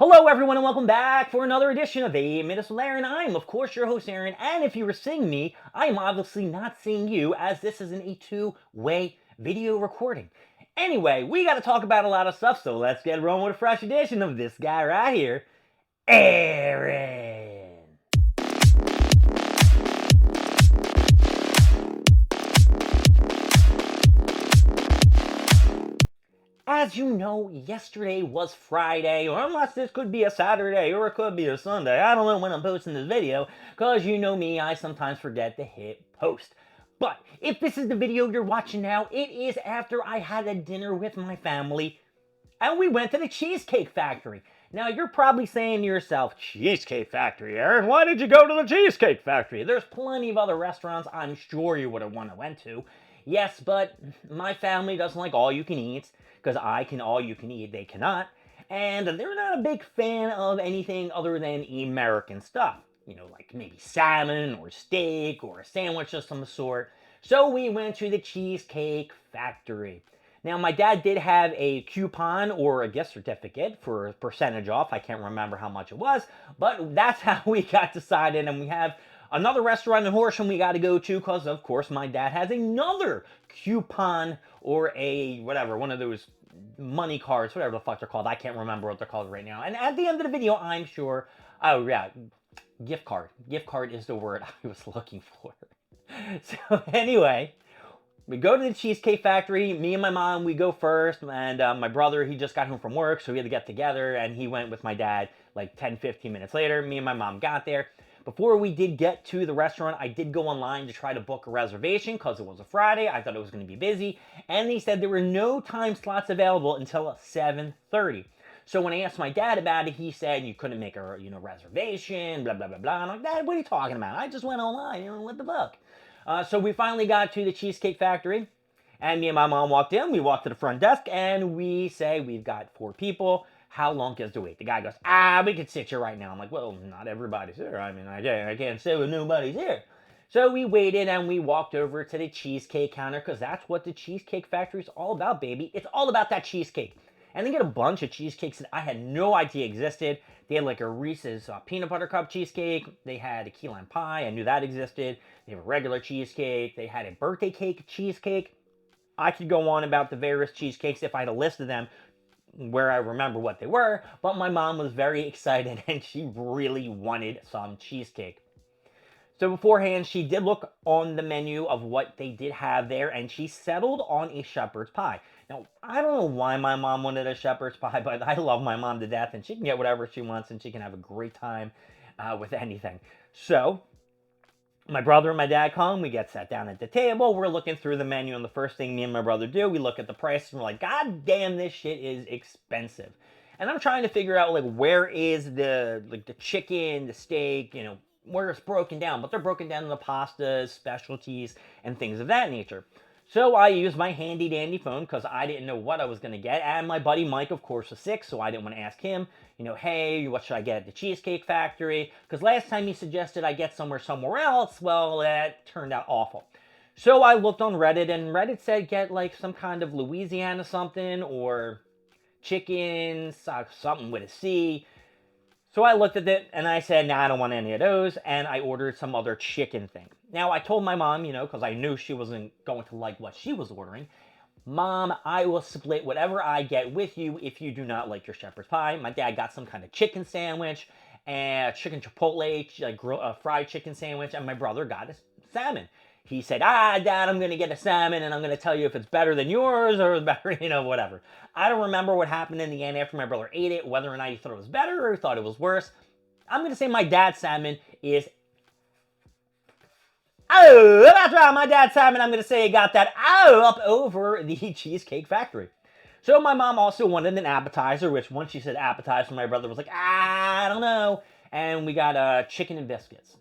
Hello, everyone, and welcome back for another edition of 8 Minutes with Aaron. I'm, of course, your host, Aaron, and if you were seeing me, I am obviously not seeing you, as this is a two-way video recording. Anyway, we got to talk about a lot of stuff, so let's get rolling with a fresh edition of this guy right here, Aaron. As you know, yesterday was Friday, or unless this could be a Saturday, or it could be a Sunday. I don't know when I'm posting this video, because you know me, I sometimes forget to hit post. But if this is the video you're watching now, it is after I had a dinner with my family, and we went to the Cheesecake Factory. Now, you're probably saying to yourself, Cheesecake Factory, Aaron? Why did you go to the Cheesecake Factory? There's plenty of other restaurants I'm sure you would have went to. Yes, but my family doesn't like all you can eat, because I can all you can eat, they cannot. And they're not a big fan of anything other than American stuff. You know, like maybe salmon or steak or a sandwich of some sort. So we went to the Cheesecake Factory. Now, my dad did have a coupon or a gift certificate for a percentage off. I can't remember how much it was, but that's how we got decided. And we have another restaurant in Horsham we got to go to because, of course, my dad has another coupon or a whatever, one of those money cards, whatever the fuck they're called. I can't remember what they're called right now. And at the end of the video, I'm sure, oh yeah, gift card. Gift card is the word I was looking for. So anyway, we go to the Cheesecake Factory. Me and my mom, we go first. And my brother, he just got home from work, so we had to get together. And he went with my dad like 10, 15 minutes later. Me and my mom got there. Before we did get to the restaurant, I did go online to try to book a reservation because it was a Friday. I thought it was going to be busy. And they said there were no time slots available until 7:30. So when I asked my dad about it, he said you couldn't make a reservation, blah, blah, blah, blah. I'm like, Dad, what are you talking about? I just went online, what the fuck? So we finally got to the Cheesecake Factory, and me and my mom walked in. We walked to the front desk, and we say, we've got 4 people. How long is the wait? The guy goes, we could sit here right now. I'm like, well, not everybody's here. I mean, I can't sit when nobody's here. So we waited, and we walked over to the cheesecake counter, because that's what the Cheesecake Factory is all about, baby. It's all about that cheesecake. And they get a bunch of cheesecakes that I had no idea existed. They had like a Reese's peanut butter cup cheesecake. They had a key lime pie. I knew that existed. They have a regular cheesecake. They had a birthday cake cheesecake. I could go on about the various cheesecakes if I had a list of them where I remember what they were. But my mom was very excited and she really wanted some cheesecake. So beforehand, she did look on the menu of what they did have there, and she settled on a shepherd's pie. Now, I don't know why my mom wanted a shepherd's pie, but I love my mom to death, and she can get whatever she wants, and she can have a great time with anything. So, my brother and my dad come, we get sat down at the table, we're looking through the menu, and the first thing me and my brother do, we look at the price, and we're like, God damn, this shit is expensive. And I'm trying to figure out, like, where is the chicken, the steak, where it's broken down, but they're broken down into pastas, specialties, and things of that nature. So I used my handy dandy phone because I didn't know what I was going to get. And my buddy Mike, of course, was sick, so I didn't want to ask him, hey, what should I get at the Cheesecake Factory? Because last time he suggested I get somewhere else, well, that turned out awful. So I looked on Reddit, and Reddit said get like some kind of Louisiana something or chicken, something with a C. So I looked at it and I said, nah, I don't want any of those. And I ordered some other chicken thing. Now, I told my mom, because I knew she wasn't going to like what she was ordering. Mom, I will split whatever I get with you if you do not like your shepherd's pie. My dad got some kind of chicken sandwich and chicken chipotle, fried chicken sandwich. And my brother got a salmon. He said, Dad, I'm going to get a salmon, and I'm going to tell you if it's better than yours or better, whatever. I don't remember what happened in the end after my brother ate it, whether or not he thought it was better or he thought it was worse. I'm going to say my dad's salmon is... Oh, that's right, my dad's salmon, I'm going to say he got that up over the Cheesecake Factory. So my mom also wanted an appetizer, which once she said appetizer, my brother was like, I don't know. And we got chicken and biscuits.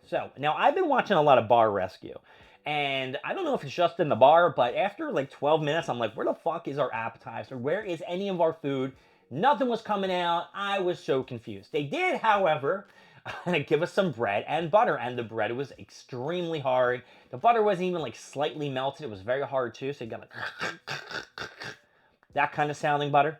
So, now I've been watching a lot of Bar Rescue, and I don't know if it's just in the bar, but after like 12 minutes, I'm like, where the fuck is our appetizer? Where is any of our food? Nothing was coming out. I was so confused. They did, however, give us some bread and butter, and the bread was extremely hard. The butter wasn't even like slightly melted. It was very hard too, so you got like that kind of sounding butter.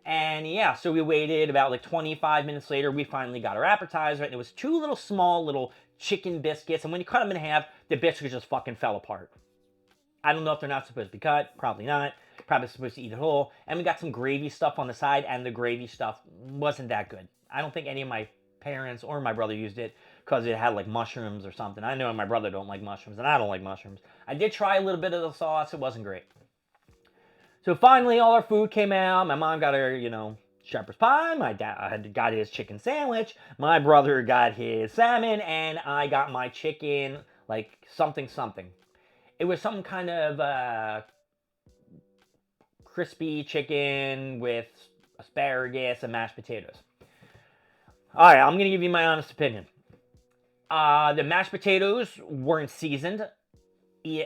And yeah, so we waited about like 25 minutes later. We finally got our appetizer, and it was two little small little chicken biscuits. And when you cut them in half, the biscuits just fucking fell apart. I don't know if they're not supposed to be cut. Probably not. Probably supposed to eat it whole. And we got some gravy stuff on the side, and the gravy stuff wasn't that good. I don't think any of my parents or my brother used it because it had like mushrooms or something. I know my brother don't like mushrooms, and I don't like mushrooms. I did try a little bit of the sauce. It wasn't great. So finally, all our food came out. My mom got her, shepherd's pie. My dad got his chicken sandwich. My brother got his salmon, and I got my chicken, like something something. It was some kind of crispy chicken with asparagus and mashed potatoes. All right, I'm going to give you my honest opinion. The mashed potatoes weren't seasoned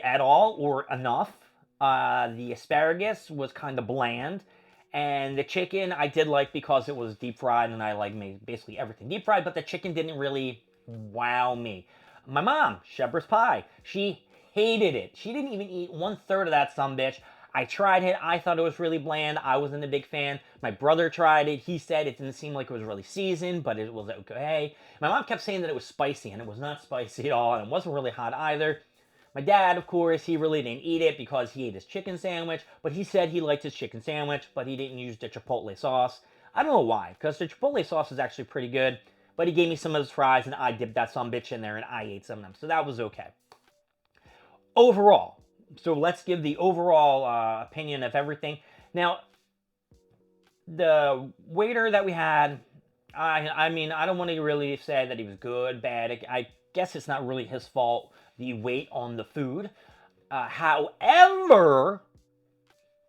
at all or enough. The asparagus was kind of bland. And the chicken I did like because it was deep fried, and I like basically everything deep fried, but the chicken didn't really wow me. My mom, shepherd's pie, she hated it. She didn't even eat 1/3 of that sumbitch. I tried it. I thought it was really bland. I wasn't a big fan. My brother tried it. He said it didn't seem like it was really seasoned, but it was okay. My mom kept saying that it was spicy, and it was not spicy at all, and it wasn't really hot either. My dad, of course, he really didn't eat it because he ate his chicken sandwich, but he said he liked his chicken sandwich, but he didn't use the chipotle sauce. I don't know why, because the chipotle sauce is actually pretty good, but he gave me some of his fries, and I dipped that sumbitch in there, and I ate some of them, so that was okay. Overall, so let's give the overall opinion of everything. Now, the waiter that we had, I mean, I don't want to really say that he was good, bad. I guess it's not really his fault, the weight on the food. However,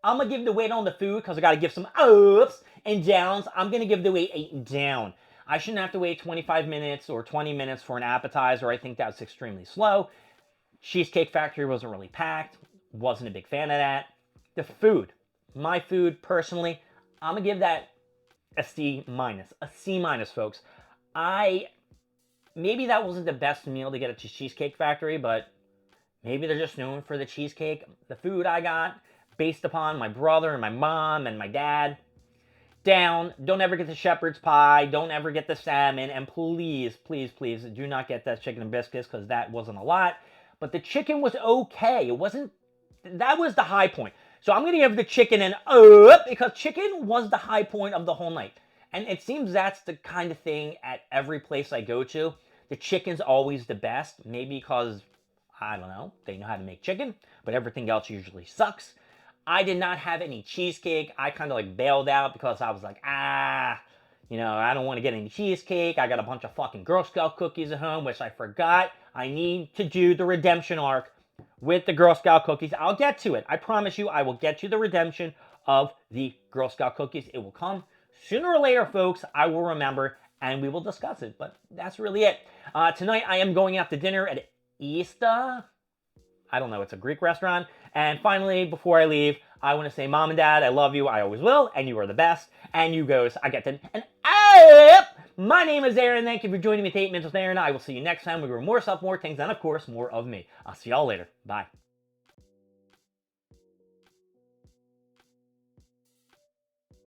I'm going to give the weight on the food because I got to give some ups and downs. I'm going to give the weight 8 down. I shouldn't have to wait 25 minutes or 20 minutes for an appetizer. I think that's extremely slow. Cheesecake Factory wasn't really packed. Wasn't a big fan of that. The food. My food, personally, I'm going to give that a C minus. A C minus, folks. Maybe that wasn't the best meal to get at the Cheesecake Factory, but maybe they're just known for the cheesecake. The food I got, based upon my brother and my mom and my dad, down. Don't ever get the shepherd's pie. Don't ever get the salmon. And please, please, please, do not get that chicken and biscuits because that wasn't a lot. But the chicken was okay. It wasn't, that was the high point. So I'm going to give the chicken an up because chicken was the high point of the whole night. And it seems that's the kind of thing at every place I go to. The chicken's always the best. Maybe because, I don't know, they know how to make chicken. But everything else usually sucks. I did not have any cheesecake. I kind of like bailed out because I was like, I don't want to get any cheesecake. I got a bunch of fucking Girl Scout cookies at home, which I forgot. I need to do the redemption arc with the Girl Scout cookies. I'll get to it. I promise you, I will get to the redemption of the Girl Scout cookies. It will come sooner or later, folks. I will remember, and we will discuss it. But that's really it. Tonight, I am going out to dinner at Easter. I don't know. It's a Greek restaurant. And finally, before I leave, I want to say, Mom and Dad, I love you. I always will. And you are the best. And you goes, I get an up. My name is Aaron. Thank you for joining me at 8 Minutes with Aaron. I will see you next time. We grow more stuff, more things, and of course, more of me. I'll see y'all later. Bye.